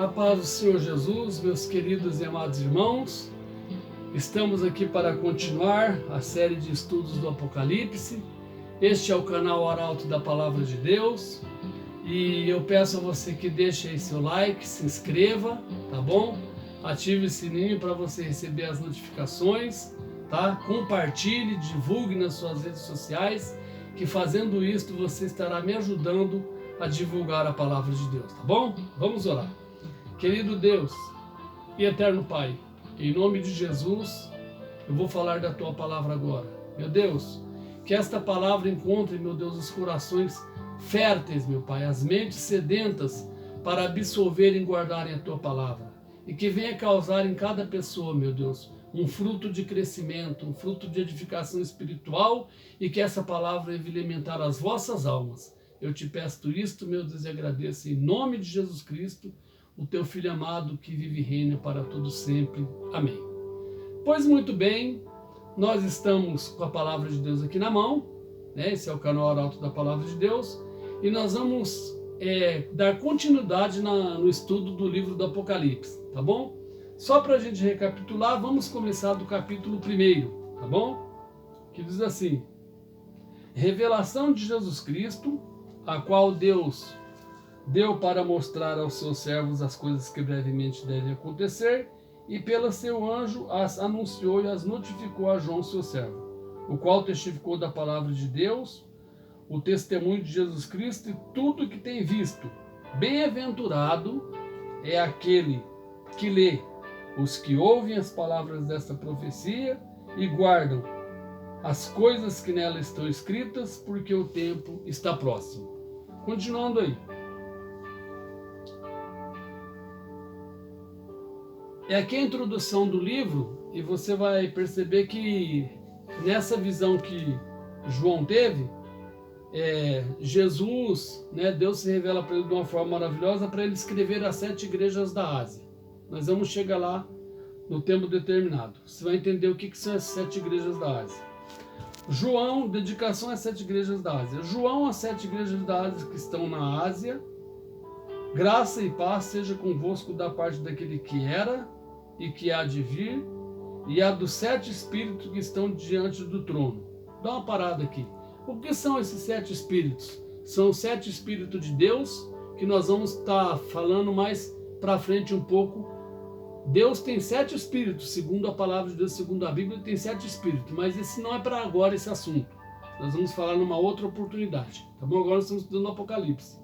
A paz do Senhor Jesus, meus queridos e amados irmãos, estamos aqui para continuar a série de estudos do Apocalipse. Este é o canal Arauto da Palavra de Deus e eu peço a você que deixe aí seu like, se inscreva, tá bom? Ative o sininho para você receber as notificações, tá? Compartilhe, divulgue nas suas redes sociais, que fazendo isto você estará me ajudando a divulgar a Palavra de Deus, tá bom? Vamos orar. Querido Deus e eterno Pai, em nome de Jesus, eu vou falar da Tua Palavra agora. Meu Deus, que esta Palavra encontre, meu Deus, os corações férteis, meu Pai, as mentes sedentas para absorverem e guardarem a Tua Palavra. E que venha causar em cada pessoa, meu Deus, um fruto de crescimento, um fruto de edificação espiritual e que essa Palavra venha alimentar as vossas almas. Eu te peço isto, meu Deus, e agradeço em nome de Jesus Cristo, o teu Filho amado que vive e reina para todo sempre. Amém. Pois muito bem, nós estamos com a Palavra de Deus aqui na mão, né? Esse é o canal Arauto da Palavra de Deus, e nós vamos dar continuidade no estudo do livro do Apocalipse, tá bom? Só para a gente recapitular, vamos começar do capítulo 1, tá bom? Que diz assim: revelação de Jesus Cristo, a qual Deus deu para mostrar aos seus servos as coisas que brevemente devem acontecer, e pelo seu anjo as anunciou e as notificou a João, seu servo, o qual testificou da palavra de Deus, o testemunho de Jesus Cristo e tudo que tem visto. Bem-aventurado é aquele que lê, os que ouvem as palavras desta profecia e guardam as coisas que nela estão escritas, porque o tempo está próximo. Continuando aí. É aqui a introdução do livro, e você vai perceber que nessa visão que João teve, Jesus, né, Deus se revela para ele de uma forma maravilhosa para ele escrever as 7 igrejas da Ásia. Nós vamos chegar lá no tempo determinado. Você vai entender o que são as 7 igrejas da Ásia. João, dedicação às 7 igrejas da Ásia. João, as 7 igrejas da Ásia que estão na Ásia, graça e paz seja convosco da parte daquele que era e que há de vir, e a dos 7 espíritos que estão diante do trono. Dá uma parada aqui. O que são esses 7 espíritos? São os 7 espíritos de Deus, que nós vamos estar falando mais para frente um pouco. Deus tem 7 espíritos, segundo a palavra de Deus, segundo a Bíblia, tem 7 espíritos, mas esse não é para agora esse assunto. Nós vamos falar numa outra oportunidade, tá bom? Agora nós estamos estudando o Apocalipse.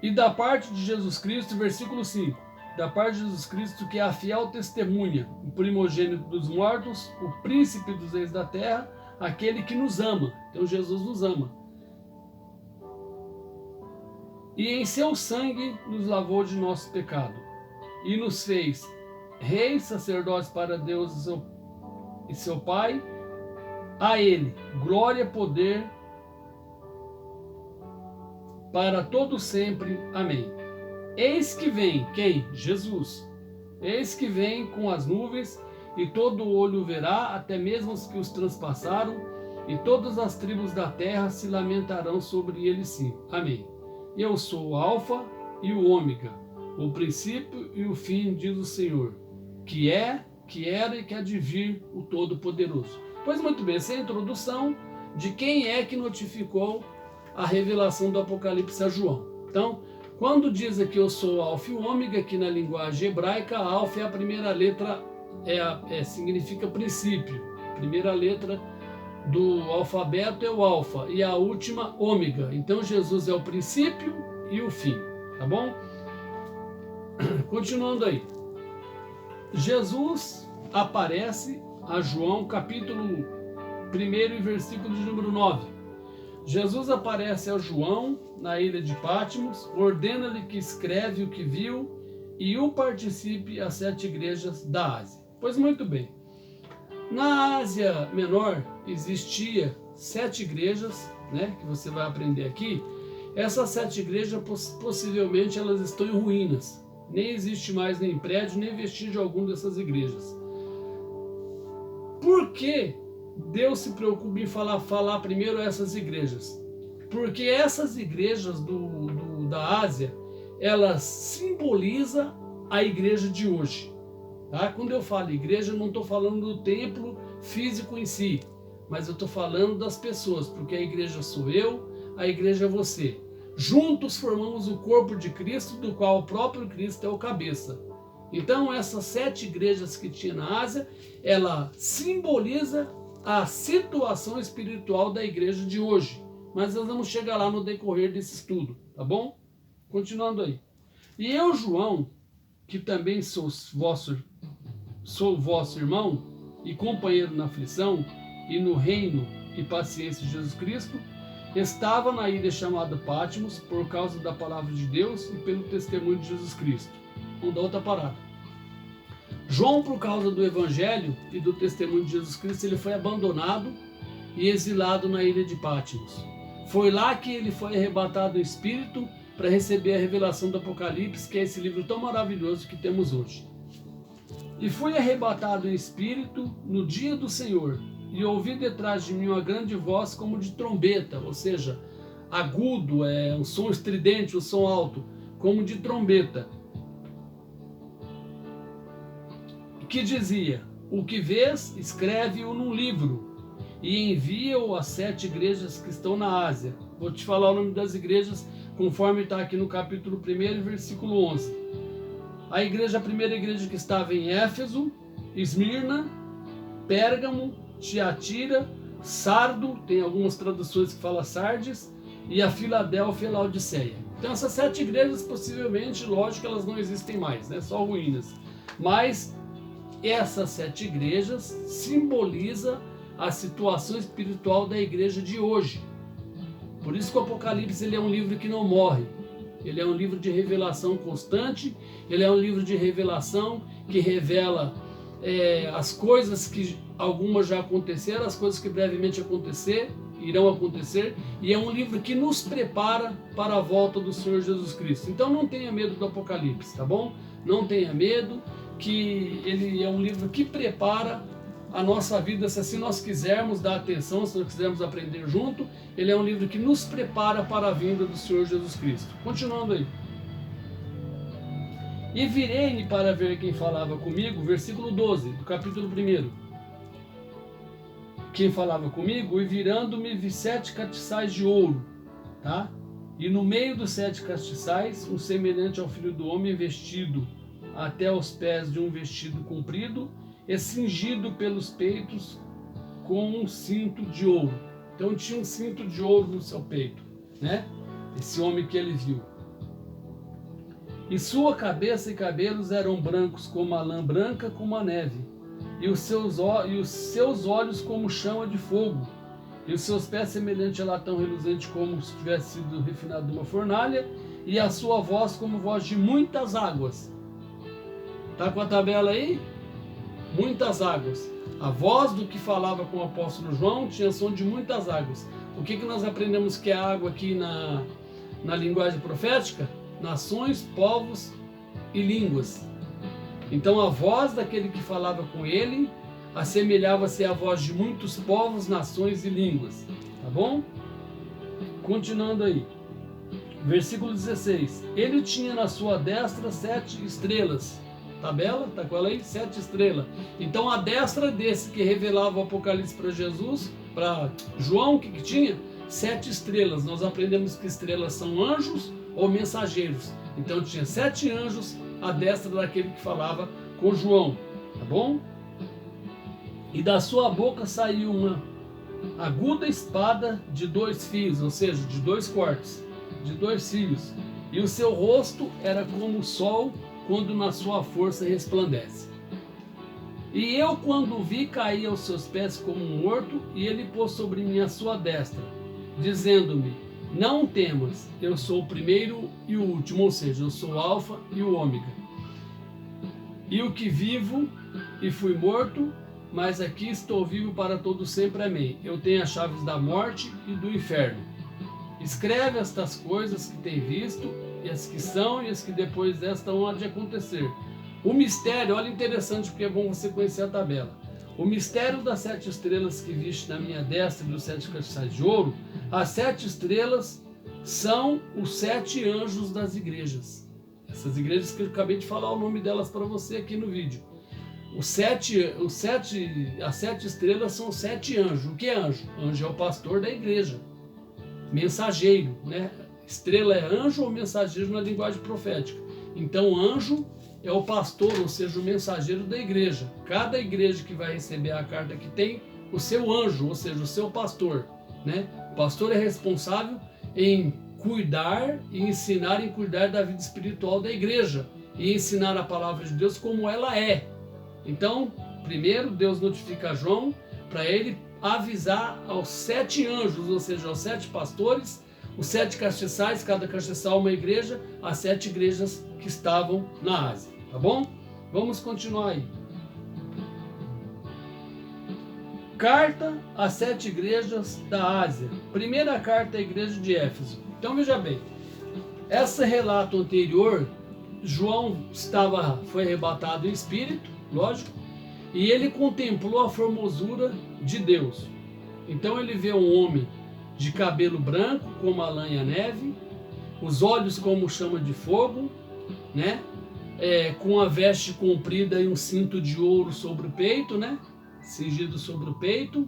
E da parte de Jesus Cristo, versículo 5. Da parte de Jesus Cristo, que é a fiel testemunha, o primogênito dos mortos, o príncipe dos reis da terra, aquele que nos ama. Então Jesus nos ama. E em seu sangue nos lavou de nosso pecado, e nos fez reis, sacerdotes para Deus e seu Pai. A ele glória, poder, para todo sempre. Amém. Eis que vem, quem? Jesus. Eis que vem com as nuvens, e todo olho verá, até mesmo os que os transpassaram, e todas as tribos da terra se lamentarão sobre ele sim. Amém. Eu sou o Alfa e o Ômega, o princípio e o fim, diz o Senhor, que é, que era e que há de vir, o Todo-Poderoso. Pois muito bem, essa é a introdução de quem é que notificou a revelação do Apocalipse a João. Então, quando diz aqui eu sou o Alfa e o Ômega, aqui na linguagem hebraica, a Alfa é a primeira letra, significa princípio. A primeira letra do alfabeto é o Alfa e a última Ômega. Então Jesus é o princípio e o fim, tá bom? Continuando aí. Jesus aparece a João, capítulo 1 e versículo de número 9. Jesus aparece a João na ilha de Patmos, ordena-lhe que escreve o que viu e o participe às 7 igrejas da Ásia. Pois muito bem. Na Ásia Menor existia 7 igrejas, né, que você vai aprender aqui. Essas 7 igrejas possivelmente elas estão em ruínas. Nem existe mais nem prédio, nem vestígio algum dessas igrejas. Por que Deus se preocupa em falar primeiro essas igrejas? Porque essas igrejas da Ásia, ela simboliza a igreja de hoje. Tá? Quando eu falo igreja, eu não estou falando do templo físico em si, mas eu estou falando das pessoas, porque a igreja sou eu, a igreja é você. Juntos formamos o corpo de Cristo, do qual o próprio Cristo é o cabeça. Então essas 7 igrejas que tinha na Ásia, ela simboliza a situação espiritual da igreja de hoje. Mas nós vamos chegar lá no decorrer desse estudo, tá bom? Continuando aí. E eu, João, que também sou vosso irmão e companheiro na aflição e no reino e paciência de Jesus Cristo, estava na ilha chamada Patmos por causa da palavra de Deus e pelo testemunho de Jesus Cristo. Vamos dar outra parada. João, por causa do evangelho e do testemunho de Jesus Cristo, ele foi abandonado e exilado na ilha de Patmos. Foi lá que ele foi arrebatado em espírito para receber a revelação do Apocalipse, que é esse livro tão maravilhoso que temos hoje. E fui arrebatado em espírito no dia do Senhor, e ouvi detrás de mim uma grande voz como de trombeta, ou seja, agudo, um som estridente, um som alto, como de trombeta, que dizia: o que vês, escreve-o num livro e envia-o às 7 igrejas que estão na Ásia. Vou te falar o nome das igrejas conforme está aqui no capítulo 1, versículo 11. A primeira igreja que estava em Éfeso, Esmirna, Pérgamo, Tiatira, Sardo, tem algumas traduções que falam Sardes, e a Filadélfia e Laodiceia. Então essas 7 igrejas, possivelmente, lógico, elas não existem mais, né? Só ruínas. Mas essas 7 igrejas simbolizam a situação espiritual da igreja de hoje. Por isso que o Apocalipse ele é um livro que não morre. Ele é um livro de revelação constante, ele é um livro de revelação que revela as coisas que algumas já aconteceram, as coisas que brevemente irão acontecer, e é um livro que nos prepara para a volta do Senhor Jesus Cristo. Então não tenha medo do Apocalipse, tá bom? Não tenha medo, que ele é um livro que prepara a nossa vida, se assim nós quisermos dar atenção, se nós quisermos aprender junto. Ele é um livro que nos prepara para a vinda do Senhor Jesus Cristo. Continuando aí. E virei-me para ver quem falava comigo, versículo 12, do capítulo 1. Quem falava comigo, e virando-me vi 7 castiçais de ouro, tá? E no meio dos 7 castiçais, um semelhante ao Filho do Homem, vestido até os pés de um vestido comprido, e cingido pelos peitos com um cinto de ouro. Então tinha um cinto de ouro no seu peito, né? Esse homem que ele viu. E sua cabeça e cabelos eram brancos como a lã branca como a neve, e os seus olhos como chama de fogo, e os seus pés semelhante a latão reluzente como se tivesse sido refinado numa fornalha, e a sua voz como voz de muitas águas. Tá com a tabela aí? Muitas águas. A voz do que falava com o apóstolo João tinha som de muitas águas. O que nós aprendemos que é água aqui na linguagem profética? Nações, povos e línguas. Então a voz daquele que falava com ele assemelhava-se à voz de muitos povos, nações e línguas. Tá bom? Continuando aí. Versículo 16. Ele tinha na sua destra 7 estrelas. Tabela, tá com ela aí? 7 estrelas. Então a destra desse que revelava o Apocalipse para Jesus, para João, o que tinha? 7 estrelas. Nós aprendemos que estrelas são anjos ou mensageiros. Então tinha 7 anjos à destra daquele que falava com João, tá bom? E da sua boca saiu uma aguda espada de 2 fios, ou seja, de 2 cortes, de 2 fios. E o seu rosto era como o sol quando na sua força resplandece. E eu, quando o vi, caí aos seus pés como um morto, e ele pôs sobre mim a sua destra, dizendo-me: não temas, eu sou o primeiro e o último, ou seja, eu sou o alfa e o ômega. E o que vivo e fui morto, mas aqui estou vivo para todo sempre, amém. Eu tenho as chaves da morte e do inferno. Escreve estas coisas que tem visto, e as que são e as que depois desta hão de acontecer. O mistério, olha, interessante, porque é bom você conhecer a tabela. O mistério das 7 estrelas que viste na minha destra e dos 7 castiçais de ouro, as 7 estrelas são os 7 anjos das igrejas. Essas igrejas que eu acabei de falar o nome delas para você aqui no vídeo. As 7 estrelas são 7 anjos. O que é anjo? Anjo é o pastor da igreja. Mensageiro, né? Estrela é anjo ou mensageiro na linguagem profética. Então, anjo é o pastor, ou seja, o mensageiro da igreja. Cada igreja que vai receber a carta aqui tem o seu anjo, ou seja, o seu pastor, né? O pastor é responsável em cuidar e ensinar e cuidar da vida espiritual da igreja e ensinar a palavra de Deus como ela é. Então, primeiro Deus notifica João para ele avisar aos 7 anjos, ou seja, aos 7 pastores, os 7 castiçais, cada castiçal uma igreja, as 7 igrejas que estavam na Ásia, tá bom? Vamos continuar aí. Carta às 7 igrejas da Ásia. Primeira carta à igreja de Éfeso. Então veja bem, esse relato anterior, João foi arrebatado em espírito, lógico, e ele contemplou a formosura de Deus. Então ele vê um homem de cabelo branco como a lã e a neve, os olhos como chama de fogo, né? Com a veste comprida e um cinto de ouro sobre o peito, né? Cingido sobre o peito,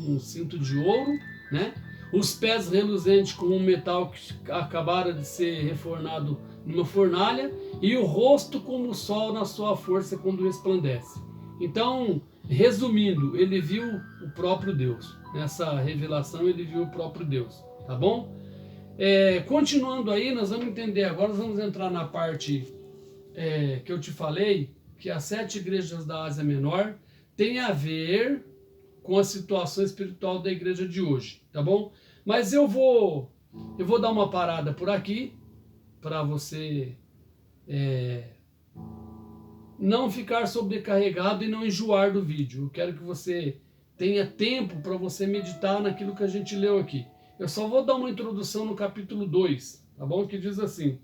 um cinto de ouro, né? Os pés reluzentes com um metal que acabara de ser refornado numa fornalha, e o rosto como o sol na sua força quando resplandece. Então, resumindo, ele viu o próprio Deus. Nessa revelação ele viu o próprio Deus, tá bom? Continuando aí, nós vamos entender agora, nós vamos entrar na parte que eu te falei, que as 7 igrejas da Ásia Menor tem a ver com a situação espiritual da igreja de hoje, tá bom? Mas eu vou dar uma parada por aqui para você não ficar sobrecarregado e não enjoar do vídeo. Eu quero que você tenha tempo para você meditar naquilo que a gente leu aqui. Eu só vou dar uma introdução no capítulo 2, tá bom? Que diz assim: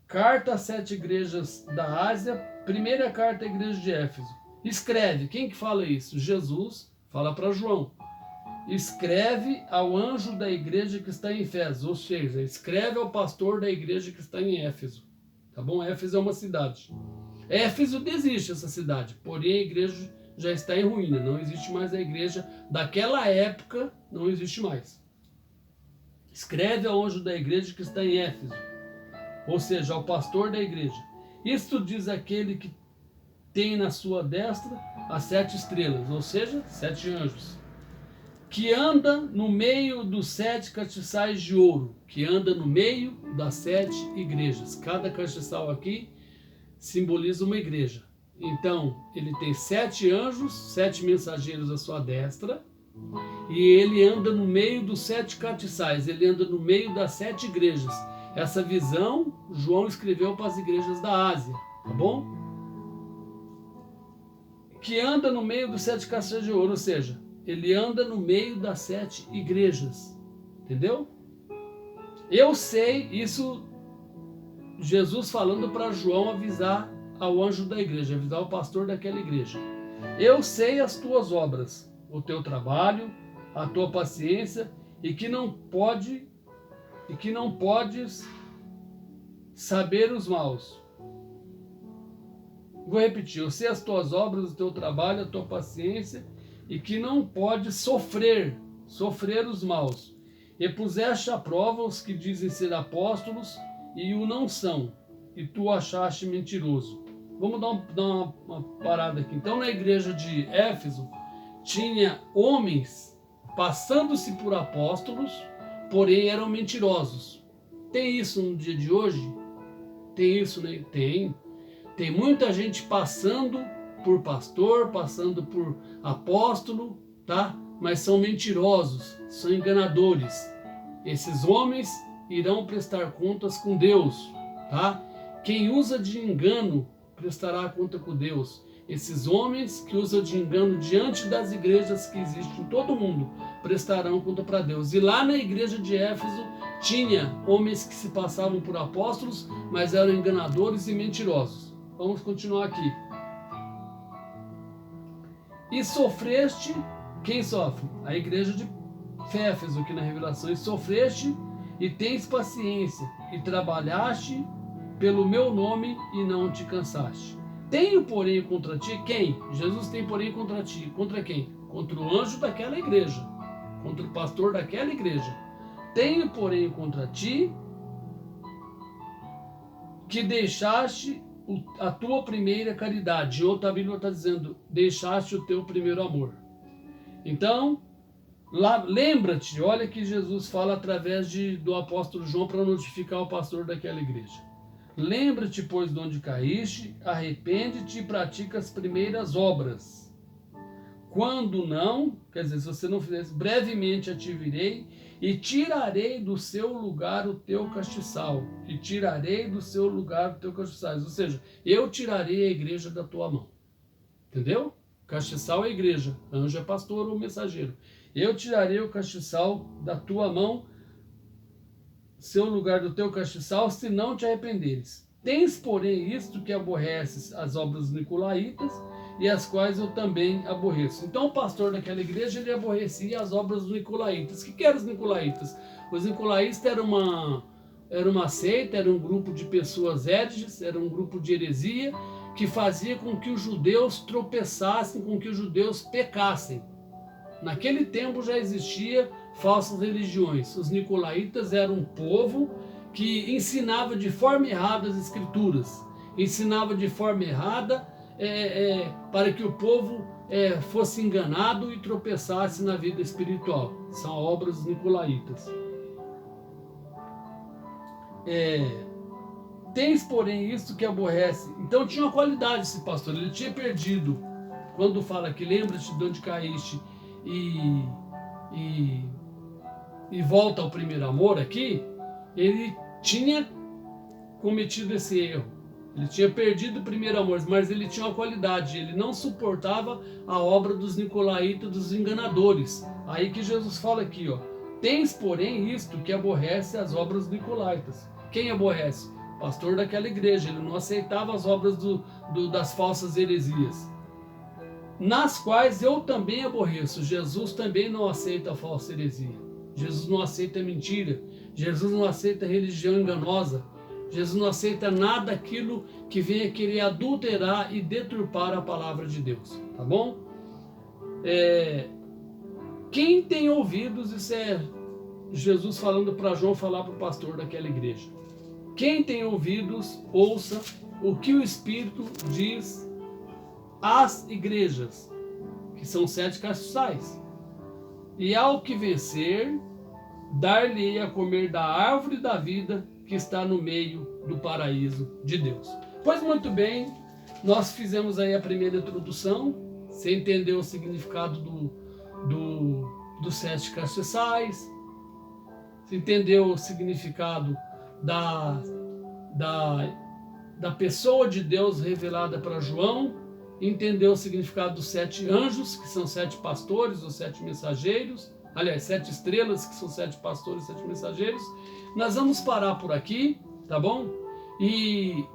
Carta às 7 igrejas da Ásia, primeira carta à igreja de Éfeso. Escreve, quem que fala isso? Jesus fala para João. Escreve ao anjo da igreja que está em Éfeso, ou seja, escreve ao pastor da igreja que está em Éfeso, tá bom? Éfeso é uma cidade. Éfeso existe essa cidade, porém a igreja já está em ruína, não existe mais a igreja daquela época, não existe mais. Escreve ao anjo da igreja que está em Éfeso, ou seja, ao pastor da igreja. Isto diz aquele que tem na sua destra as 7 estrelas, ou seja, 7 anjos, que anda no meio dos 7 castiçais de ouro, que anda no meio das 7 igrejas. Cada castiçal aqui simboliza uma igreja. Então, ele tem 7 anjos, 7 mensageiros à sua destra, e ele anda no meio dos 7 castiçais, ele anda no meio das 7 igrejas. Essa visão, João escreveu para as igrejas da Ásia, tá bom? Que anda no meio dos 7 castiçais de ouro, ou seja, ele anda no meio das 7 igrejas, entendeu? Eu sei, isso Jesus falando para João avisar ao anjo da igreja, avisar o pastor daquela igreja. Eu sei as tuas obras, o teu trabalho, a tua paciência, e que não podes saber os maus. Vou repetir, eu sei as tuas obras, o teu trabalho, a tua paciência, e que não podes sofrer os maus. E puseste à prova os que dizem ser apóstolos e o não são, e tu achaste mentiroso. Vamos dar uma parada aqui. Então, na igreja de Éfeso, tinha homens passando-se por apóstolos, porém eram mentirosos. Tem isso no dia de hoje? Tem isso, né? Tem muita gente passando por pastor, passando por apóstolo, tá? Mas são mentirosos, são enganadores. Esses homens irão prestar contas com Deus, tá? Quem usa de engano prestará conta com Deus. Esses homens que usam de engano diante das igrejas que existem em todo o mundo prestarão conta para Deus. E lá na igreja de Éfeso tinha homens que se passavam por apóstolos, mas eram enganadores e mentirosos. Vamos continuar aqui. E sofreste, quem sofre? A igreja de Éfeso aqui na Revelação. E sofreste e tens paciência, e trabalhaste pelo meu nome e não te cansaste. Tenho, porém, contra ti quem? Jesus tem, porém, contra ti. Contra quem? Contra o anjo daquela igreja. Contra o pastor daquela igreja. Tenho, porém, contra ti que deixaste a tua primeira caridade. Em outra Bíblia está dizendo, deixaste o teu primeiro amor. Então, lembra-te, olha que Jesus fala através do apóstolo João para notificar o pastor daquela igreja. Lembra-te, pois, de onde caíste, arrepende-te e pratica as primeiras obras. Quando não, quer dizer, se você não fizer isso, brevemente te virei e tirarei do seu lugar o teu castiçal. E tirarei do seu lugar o teu castiçal. Ou seja, eu tirarei a igreja da tua mão. Entendeu? Castiçal é a igreja, anjo é pastor ou mensageiro. Eu tirarei o castiçal da tua mão, seu lugar do teu castiçal, se não te arrependeres. Tens, porém, isto que aborreces as obras dos nicolaítas, e as quais eu também aborreço. Então o pastor daquela igreja, ele aborrecia as obras dos nicolaítas. O que eram os nicolaítas? Os nicolaítas era uma seita, era um grupo de pessoas héreges, era um grupo de heresia, que fazia com que os judeus tropeçassem, com que os judeus pecassem. Naquele tempo já existia falsas religiões. Os nicolaítas eram um povo que ensinava de forma errada as escrituras, ensinava de forma errada para que o povo fosse enganado e tropeçasse na vida espiritual. São obras dos nicolaítas. Tens, porém, isto que aborrece. Então tinha uma qualidade esse pastor, ele tinha perdido. Quando fala que lembra-te de onde caíste e volta ao primeiro amor aqui, ele tinha cometido esse erro. Ele tinha perdido o primeiro amor, mas ele tinha uma qualidade, ele não suportava a obra dos nicolaítas, dos enganadores. Aí que Jesus fala aqui, ó, tens, porém, isto que aborrece as obras dos nicolaítas. Quem aborrece? O pastor daquela igreja, ele não aceitava as obras das falsas heresias, nas quais eu também aborreço. Jesus também não aceita a falsa heresia. Jesus não aceita mentira. Jesus não aceita religião enganosa. Jesus não aceita nada aquilo que venha querer adulterar e deturpar a palavra de Deus. Tá bom? Quem tem ouvidos, isso é Jesus falando para João falar para o pastor daquela igreja. Quem tem ouvidos, ouça o que o Espírito diz às igrejas, que são 7 castiçais. E ao que vencer, dar-lhe a comer da árvore da vida que está no meio do paraíso de Deus. Pois muito bem, nós fizemos aí a primeira introdução. Você entendeu o significado dos 7 castiçais, você entendeu o significado da pessoa de Deus revelada para João, entendeu o significado dos 7 anjos, que são 7 pastores ou 7 mensageiros, aliás, 7 estrelas, que são 7 pastores e 7 mensageiros. Nós vamos parar por aqui, tá bom? E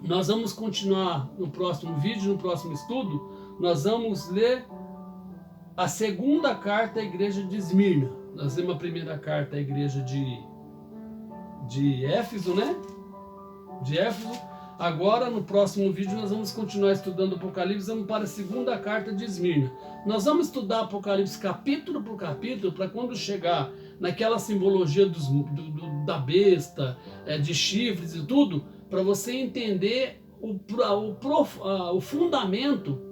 nós vamos continuar no próximo vídeo, no próximo estudo. Nós vamos ler a segunda carta à igreja de Esmirna. Nós lemos a primeira carta à igreja de Éfeso, né? De Éfeso. Agora, no próximo vídeo, nós vamos continuar estudando Apocalipse, vamos para a segunda carta de Esmirna. Nós vamos estudar Apocalipse capítulo por capítulo, para quando chegar naquela simbologia da besta, de chifres e tudo, para você entender o fundamento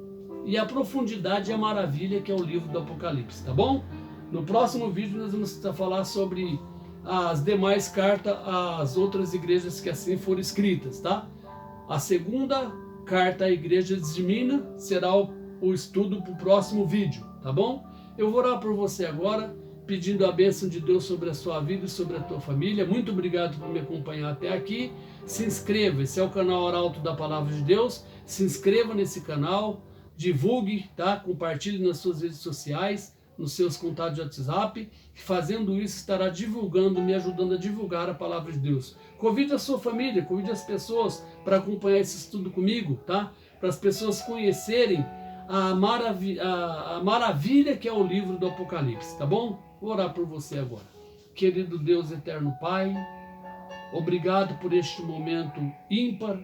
e a profundidade e a maravilha que é o livro do Apocalipse, tá bom? No próximo vídeo nós vamos falar sobre as demais cartas às outras igrejas que assim foram escritas, tá? A segunda carta à igreja de Esmirna será o estudo para o próximo vídeo, tá bom? Eu vou orar por você agora, pedindo a bênção de Deus sobre a sua vida e sobre a tua família. Muito obrigado por me acompanhar até aqui. Se inscreva, esse é o canal Arauto da Palavra de Deus. Se inscreva nesse canal, divulgue, tá? Compartilhe nas suas redes sociais, nos seus contatos de WhatsApp. Fazendo isso, estará divulgando, me ajudando a divulgar a Palavra de Deus. Convide a sua família, convide as pessoas para acompanhar esse estudo comigo, tá? Para as pessoas conhecerem a maravilha que é o livro do Apocalipse, tá bom? Vou orar por você agora. Querido Deus eterno Pai, Obrigado por este momento ímpar.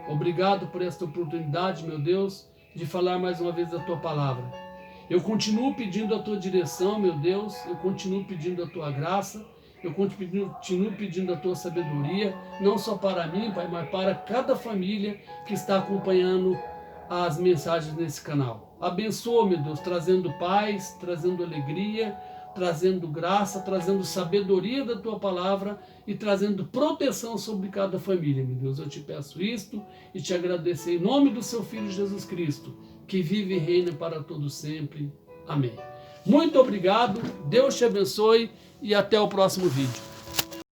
Obrigado por esta oportunidade, meu Deus, de falar mais uma vez da Tua palavra. Eu continuo pedindo a Tua direção, meu Deus. Eu continuo pedindo a Tua graça. Eu continuo pedindo a Tua sabedoria, não só para mim, Pai, mas para cada família que está acompanhando as mensagens nesse canal. Abençoa, meu Deus, trazendo paz, trazendo alegria, trazendo graça, trazendo sabedoria da Tua palavra e trazendo proteção sobre cada família, meu Deus. Eu te peço isto e te agradeço em nome do Seu Filho Jesus Cristo, que vive e reina para todo sempre. Amém. Muito obrigado, Deus te abençoe e até o próximo vídeo.